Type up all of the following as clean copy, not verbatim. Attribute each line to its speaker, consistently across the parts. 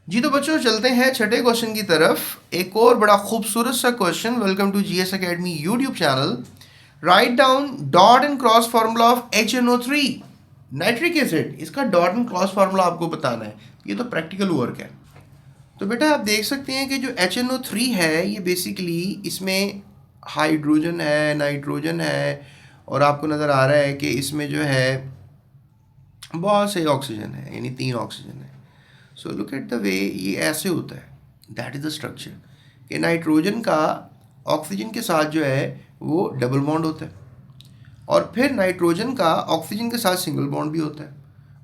Speaker 1: जी तो बच्चों चलते हैं छठे क्वेश्चन की तरफ। एक और बड़ा खूबसूरत सा question. Welcome to GS academy YouTube channel. Right down dot and cross formula of HNO3 nitric acid. इसका डॉट एंड क्रॉस फार्मूला आपको बताना है। ये तो प्रैक्टिकल वर्क है। तो बेटा आप देख सकते हैं कि जो HNO3 है ये बेसिकली इसमें हाइड्रोजन है, नाइट्रोजन है, और आपको नज़र आ रहा है कि इसमें जो है बहुत से ऑक्सीजन है, यानी 3 ऑक्सीजन है। So look at the way ये ऐसे होता है। दैट इज़ द स्ट्रक्चर कि नाइट्रोजन का ऑक्सीजन के साथ जो है वो डबल बॉन्ड होता है, और फिर नाइट्रोजन का ऑक्सीजन के साथ सिंगल बॉन्ड भी होता है,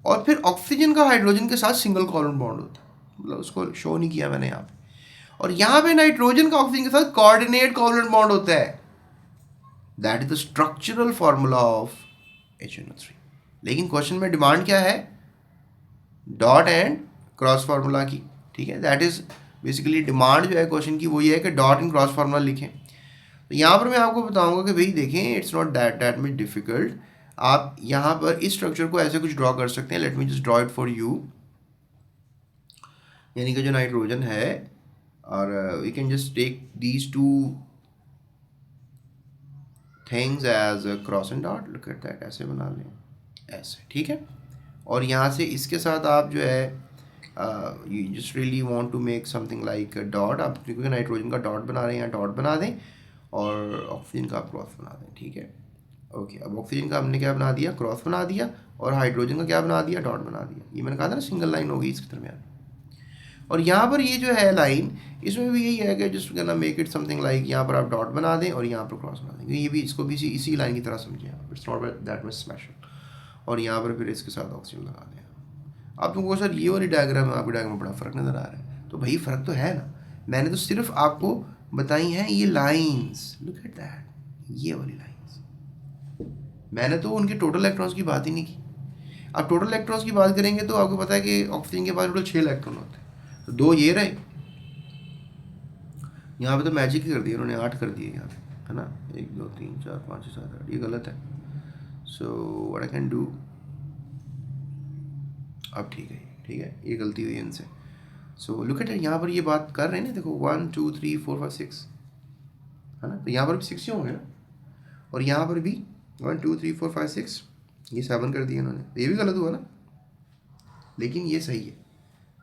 Speaker 1: और फिर ऑक्सीजन का हाइड्रोजन के साथ सिंगल कोवलेंट बॉन्ड होता है। मतलब उसको शो नहीं किया मैंने यहाँ पे। और यहाँ पे नाइट्रोजन का ऑक्सीजन के साथ कोऑर्डिनेट कोवलेंट बॉन्ड होता है। That is the structural formula of HNO3। लेकिन क्वेश्चन में डिमांड क्या है? डॉट एंड क्रॉस फार्मूला की। ठीक है, दैट इज बेसिकली डिमांड जो है क्वेश्चन की वो ये है कि डॉट एंड क्रॉस फार्मूला लिखें। तो यहाँ पर मैं आपको बताऊंगा कि भाई देखें, it's not that much difficult. आप यहाँ पर इस स्ट्रक्चर को ऐसे कुछ ड्रॉ कर सकते हैं। Let me just draw it for you. यानी कि जो नाइट्रोजन है, और we can just take these two things as cross and dot. Look at that, ऐसे बना लें, ऐसे। ठीक है, और यहाँ से इसके साथ आप जो है you just really want to make something like dot. आप क्योंकि नाइट्रोजन का डॉट बना रहे हैं, यहाँ डॉट बना दें, और ऑक्सीजन का क्रॉस बना दें। ठीक है, ओके। अब ऑक्सीजन का हमने क्या बना दिया? क्रॉस बना दिया। और हाइड्रोजन का क्या बना दिया? डॉट बना दिया। ये मैंने कहा था ना, सिंगल लाइन होगी इसके दरमियान। और यहाँ पर ये जो है लाइन, इसमें भी यही है कि जस्ट करना मेक इट समथिंग लाइक, यहाँ पर आप डॉट बना दें और यहाँ पर क्रॉस बना दें। ये भी, इसको भी इसी लाइन की तरह समझें आप। It's not that much special. और यहाँ पर फिर इसके साथ ऑक्सीजन लगा दें। आप तुमको सर ये वाली डायग्राम है, आपकी डायग्राम में बड़ा फ़र्क नज़र आ रहा है। तो भाई फ़र्क तो है ना, मैंने तो सिर्फ आपको बताई हैं ये लाइंस। लुक एट दैट, ये वाली लाइंस। मैंने तो उनके टोटल इलेक्ट्रॉन्स की बात ही नहीं की। आप टोटल इलेक्ट्रॉन्स की बात करेंगे तो आपको पता है कि ऑक्सीजन के पास टोटल 6 इलेक्ट्रॉन होते हैं। तो 2 ये रहे, यहाँ पे तो मैजिक ही कर दिया उन्होंने, 8 कर दिए यहाँ पे, है ना। 1 2 3 4 5 6 7 8, ये गलत है। So what I can do, अब ठीक है, ठीक है, ये गलती हुई इनसे। सो लुक एट, यहाँ पर ये बात कर रहे हैं ना, देखो 1 2 3 4 5 6, है ना। तो यहाँ पर भी 6 ही होंगे ना, और यहाँ पर भी 1 2 3 4 5 6, ये 7 कर दिया इन्होंने। तो ये भी गलत हुआ ना, लेकिन ये सही है।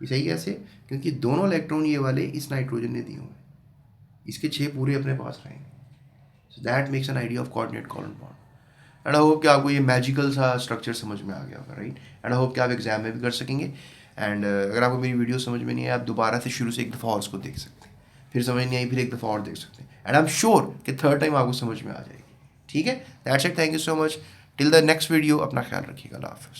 Speaker 1: ये सही कैसे? क्योंकि दोनों इलेक्ट्रॉन ये वाले इस नाइट्रोजन ने दिए हुए हैं, इसके 6 पूरे अपने पास रहेंगे। So that makes an idea of coordinate covalent bond. And I hope कि आपको ये मैजिकल सा स्ट्रक्चर समझ में आ गया होगा, राइट। एंड आई होप कि आप एग्जाम में भी कर सकेंगे। एंड अगर आपको मेरी वीडियो समझ में नहीं आए, आप दोबारा से शुरू से एक दफ़ा और उसको देख सकते हैं। फिर समझ नहीं आई, फिर एक दफ़ा और देख सकते हैं। एंड आई एम श्योर कि थर्ड टाइम आपको समझ में आ जाएगी। ठीक है, that's it, thank you so much. Till the next video, अपना ख्याल रखिएगा। अल्लाह हाफ़िज़।